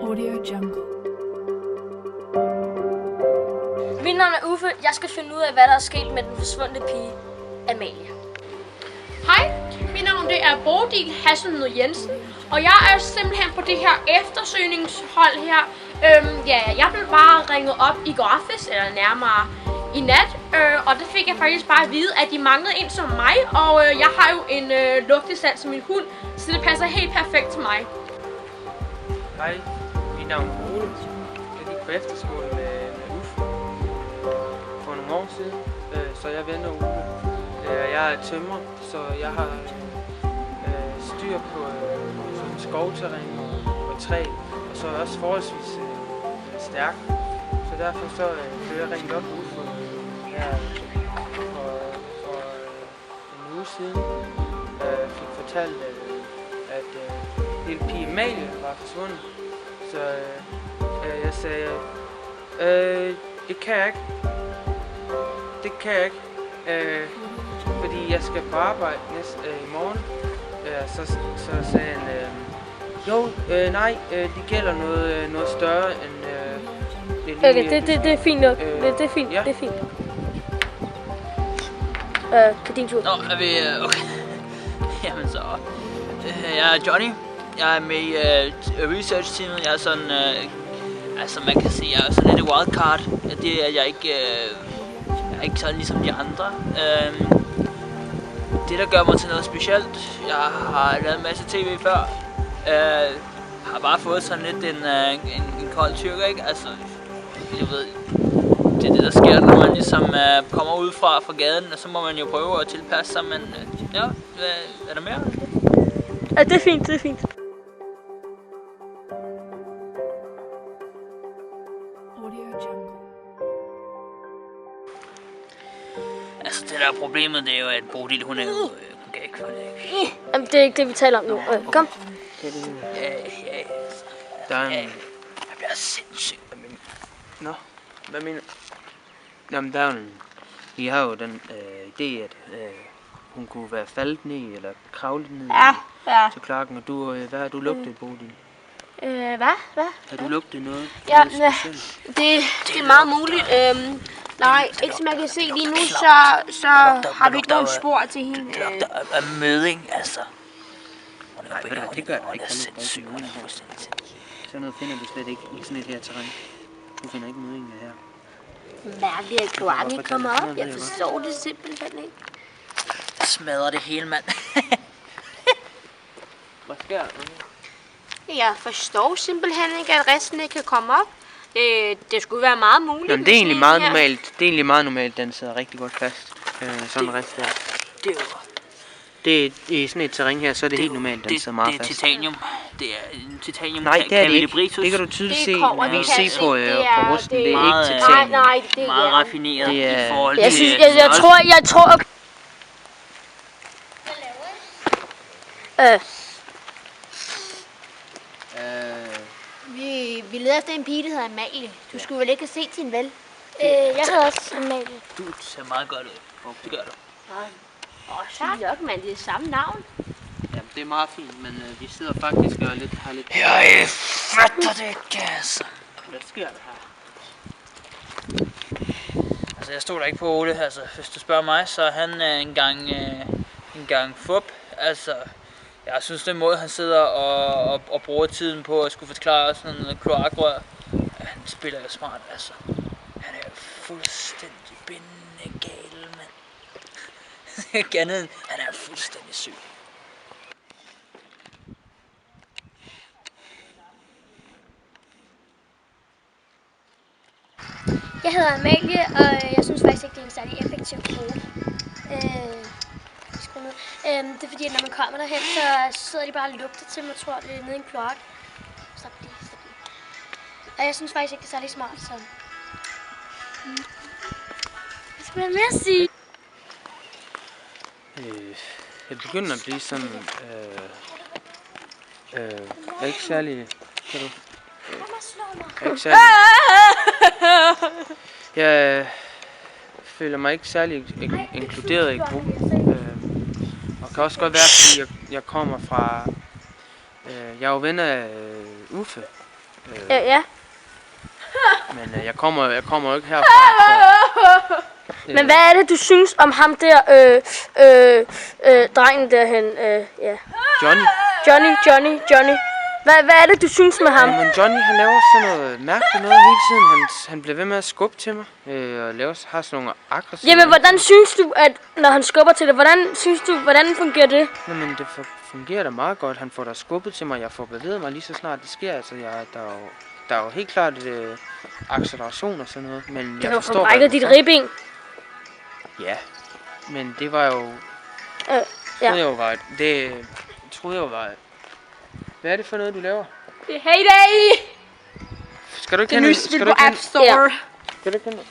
Audio Jungle. Mit navn er Uffe. Jeg skal finde ud af, hvad der er sket med den forsvundne pige, Amalie. Hej, mit navn det er Bodil Hasselnud Jensen, og jeg er simpelthen på det her eftersøgningshold her. Jeg blev bare ringet op i går aftes, eller nærmere i nat, og det fik jeg faktisk bare at vide, at de manglede en som mig, og jeg har jo en lugtesans som min hund, så det passer helt perfekt til mig. Hej, mit navn er Ole. Jeg gik på efterskole med Uffe for nogle år siden, så jeg vender Uffe. Jeg er tømrer, så jeg har styr på skovterræn og træ, og så er jeg også forholdsvis stærk. Så derfor så blev jeg ringet op Uffe her for en uge siden. Jeg fik fortalt, at lille pige Amalie var forsvundet. Så jeg sagde, det kan jeg ikke. Det kan jeg ikke. Fordi jeg skal på arbejde i morgen. Så sagde han, nej, det gælder noget større end det lige. Okay, det er fint nok. Det er fint, ja. det er fint. På din tur. Nå, er vi okay. Jamen så. Jeg er Johnny. Jeg er med i research-teamet. Jeg er sådan, altså man kan sige, jeg er sådan lidt wildcard. Det er jeg ikke, jeg er ikke sådan ligesom de andre. Det der gør mig til noget specielt. Jeg har lavet en masse tv før. Har bare fået sådan lidt en kold tyrker, ikke? Altså, jeg ved, det er det der sker, når man ligesom kommer ud fra gaden, og så må man jo prøve at tilpasse sig, men ja, er der mere? Ja, det er fint, det er fint. Audio Jungle. Altså det der er problemet, det er jo, at Bodil, hun er jo, hun kan ikke få det. Jamen, det er ikke det, vi taler om nu. Kom. Der er en... Jeg bliver sindssyg. Nå, hvad mener du? Jamen, der er jo en... I har jo den idé, at hun kunne være faldet ned, eller kravlet ned til klokken, og du, hvad har du lugtet, Bodil? Hvad? Har du lugtet noget? Ja, noget specielt? Det er meget muligt. Nej, ikke som jeg kan se lige nu, så har vi ikke nogen spor til hende. Det lugter af møding, altså. Nej, det gør det ikke. Hun er sindssyg, hun er fuldstændig sindssyg. Sådan noget finder du slet ikke i sådan et her terræn. Du finder ikke møding her. Mærkeligt, at kloakken ikke kommer op. Jeg forstår det simpelthen ikke. Jeg smadrer det hele, mand. Hvad sker der? Jeg forstår simpelthen ikke, at resten ikke kan komme op. Det skulle være meget muligt. Jamen, det er egentlig meget normalt. Det er egentlig meget normalt, den sidder rigtig godt fast. Sådan en rest der. Det er jo... Det i sådan et terræn her, så er det helt normalt, den sidder meget fast. Det er titanium. Det er en titanium. Nej, det er det ikke. Det kan du tydeligt se, når vi ser på rusten. Det er ikke titanium. Nej, det er meget raffineret det er, i forhold til... Jeg tror... Vi leder efter en pige, der hedder Amalie. Du skulle vel ikke have set hende, vel? Jeg hedder også Amalie. Du ser meget godt ud. Det gør du. Så nok, man. Det er samme navn. Jamen, det er meget fint, men vi sidder faktisk og har lidt... Jeg fatter det ikke, altså. Hvad sker der her? Altså, jeg stoler ikke på Ole. Altså, hvis du spørger mig, så er han en gang fup. Altså, jeg synes, den måde, han sidder og bruger tiden på at skulle forklare sådan noget kloakrør, han spiller jo smart, altså. Han er jo fuldstændig bindende gal, mand. Ikke andet end, han er fuldstændig syg. Jeg hedder Amalie, og jeg synes faktisk ikke, det er en særlig effektiv kode. Det er fordi, at når man kommer derhen, så sidder de bare og lugter til mig, tror det er nede i en kloak. Stop lige. Og jeg synes faktisk ikke, det er særlig smart, så... Hvad skal man mere sige? Jeg begynder at blive sådan... ikke særlig... Kan du... Ikke særlig... Jeg føler mig ikke særlig inkluderet i gruppen. Og kan også godt være, fordi jeg kommer fra... jeg er jo ven af Uffe. Ja. Men jeg kommer jo ikke herfra. Men hvad er det, du synes om ham der, drengen derhen? Ja. Johnny. Hvad er det, du synes med ham? Men Johnny, han laver sådan noget mærkeligt noget hele tiden. Han bliver ved med at skubbe til mig. Og har sådan nogle aggressive... Jamen, hvordan synes du, at når han skubber til dig, hvordan fungerer det? Jamen, det fungerer da meget godt. Han får da skubbet til mig. Jeg får bevæget mig lige så snart det sker. Altså, der er jo helt klart acceleration og sådan noget. Men Du har jo brækket dit ribben. Ja, men det var jo... troede jeg jo var... Hvad er det for noget, du laver? Det er Heyday! Skal du ikke Det nye spil på App Store. Ja. Skal du ikke kende? Hvad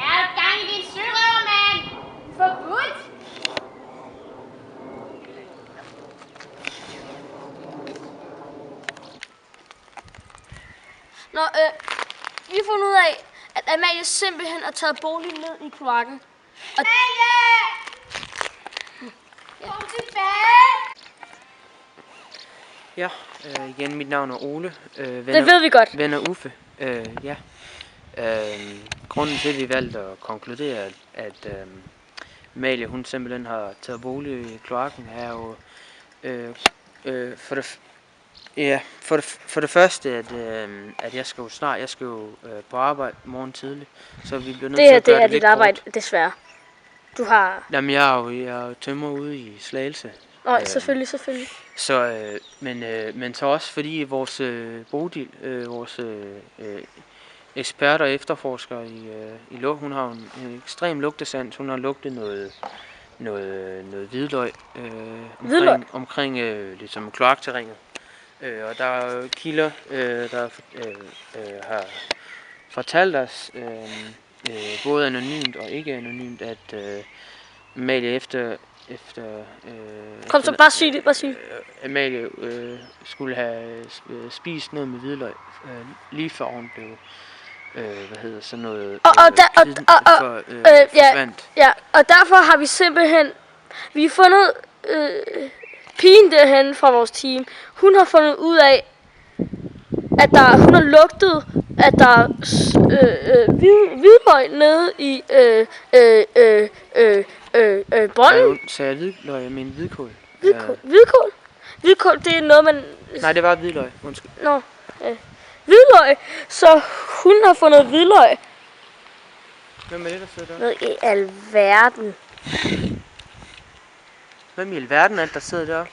er der gang i din sørøver, mand? Forbudt! Nå, vi har fundet ud af, at Amalie simpelthen er taget bolig ned i kloakken. Og Kom tilbage! Ja, igen, mit navn er Ole. det ved vi godt. Ven af Uffe. Ja. Grunden til, at vi valgte at konkludere, at Amalie, hun simpelthen har taget bolig i kloakken, er jo for det første, at jeg skal jo på arbejde morgen tidlig, så vi bliver nødt til at gøre det er lidt dit arbejde, kort. desværre. Du har... Jamen, jeg er jo tømrer ude i Slagelse. Nå, selvfølgelig. Så, men så også fordi vores Bodil, vores eksperter og efterforskere i lugt, hun har en ekstrem lugtesans. Hun har lugtet noget hvidløg omkring ligesom kloakterrænet. Og der er kilder, der har fortalt os, både anonymt og ikke anonymt, at Amalie Kom så, bare sig det. Amalie skulle have spist noget med hvidløg, lige før hun blev, sådan noget, forsvandt. Ja, og derfor har vi simpelthen, vi har fundet pigen derhen fra vores team. Hun har fundet ud af, at hun har lugtet, at der er hvidløg nede i bolden. Så jeg hvidløg, jeg mener hvidkål. Hvidkål, det er noget, man... Nej, det var hvidløg, undskyld. Nå, hvidløg. Så hun har fundet hvidløg. Hvem er det, der sidder der? Hvad i alverden? Hvem i alverden er det, der sidder der?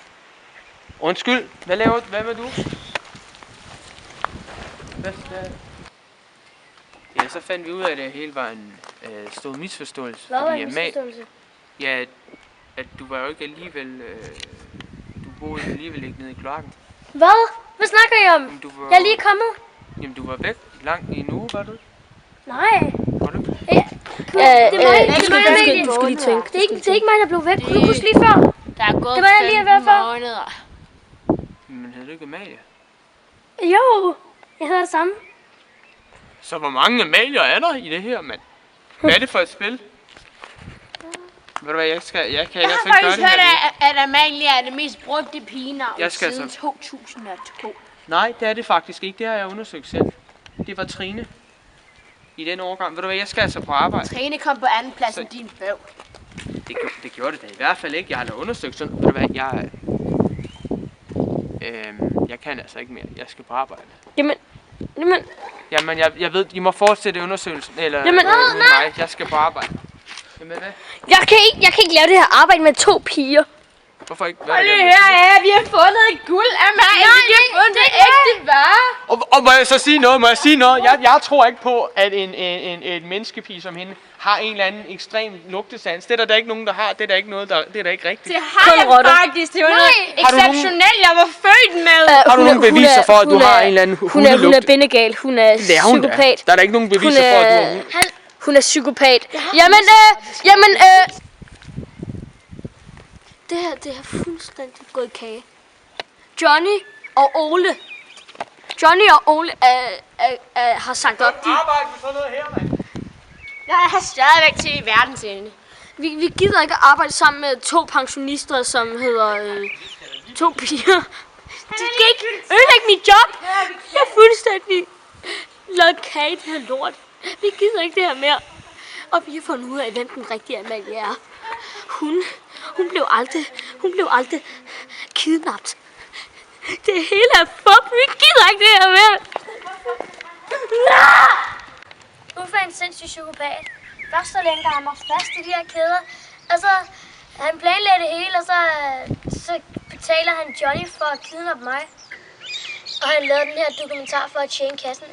Undskyld, hvad med du? Ja, så fandt vi ud af, at det hele var en stor misforståelse. Hvad var en misforståelse? Ja, at du var jo ikke alligevel... du boede alligevel ikke nede i kloakken. Hvad? Hvad snakker I om? Jeg er lige kommet. Jamen, du var væk langt i en uge, var du? Nej. Var du? Du skal lige tænke. Det er ikke mig, der blev væk. Kunne du huske lige før? Der er gået Det var jeg lige ved før. måneder. Men havde du ikke Amalie? Jo, jeg hedder det samme. Så hvor mange Amalier er der i det her, mand? Hvad er det for et spil? Ved du hvad, jeg kan i hvert fald Jeg har ikke gøre faktisk det hørt, her. at Amalie er det mest brugte pigenavn Jeg skal siden så- 2002. Nej, det er det faktisk ikke. Det har jeg undersøgt selv. Det var Trine. I den overgang. Ved du hvad, jeg skal altså på arbejde. Trine kom på anden plads Så- end din bøv. Det gjorde det da i hvert fald ikke. Jeg har da undersøgt sådan. Ved du hvad, jeg kan altså ikke mere. Jeg skal på arbejde. Jamen, Jamen, jeg ved, I må fortsætte undersøgelsen. Eller Jamen, uden mig. Jeg skal på arbejde. Jamen, hvad? jeg kan ikke lave det her arbejde med 2 piger. Hvorfor ikke? Hvad er Hold det lige galt med her, vi har fundet et guld, Amalie. Vi har fundet ægte vare. Og må jeg så sige noget? Jeg tror ikke på, at et menneskepige som hende har en eller anden ekstrem lugtesans. Det er der ikke nogen, der har. Det er der ikke noget, det er der ikke rigtigt. Det har jeg rotter. faktisk. Det var noget Har du nogen- exceptionelt, jeg var født med. Har du nogle beviser for, at du har en eller anden Hun er hundelugt? bindegal. Hun er Det er hun da. psykopat. Der er da ikke nogen beviser for, at du har hunde. Hun er psykopat. Det har fuldstændig gået i kage. Johnny og Ole har sagt op. Arbejde med sådan noget her, mand. Jeg er stadigvæk til verdens ende. Vi gider ikke at arbejde sammen med 2 pensionister, som hedder 2 piger. De skal ikke ødelægge mit job. Jeg er fuldstændig lavet kage til her lort. Vi gider ikke det her mere. Og vi har fundet ud af, hvem den rigtige Amalie er. Hun blev aldrig kidnappet. Det hele er fup. Vi gider ikke det her mere. Uffe er en sindssyg psykopat. Først så længe han mig fast i de her kæder. Altså, han planlagde det hele, og så betaler han Johnny for at kidnappe mig. Og han lavede den her dokumentar for at tjene kassen.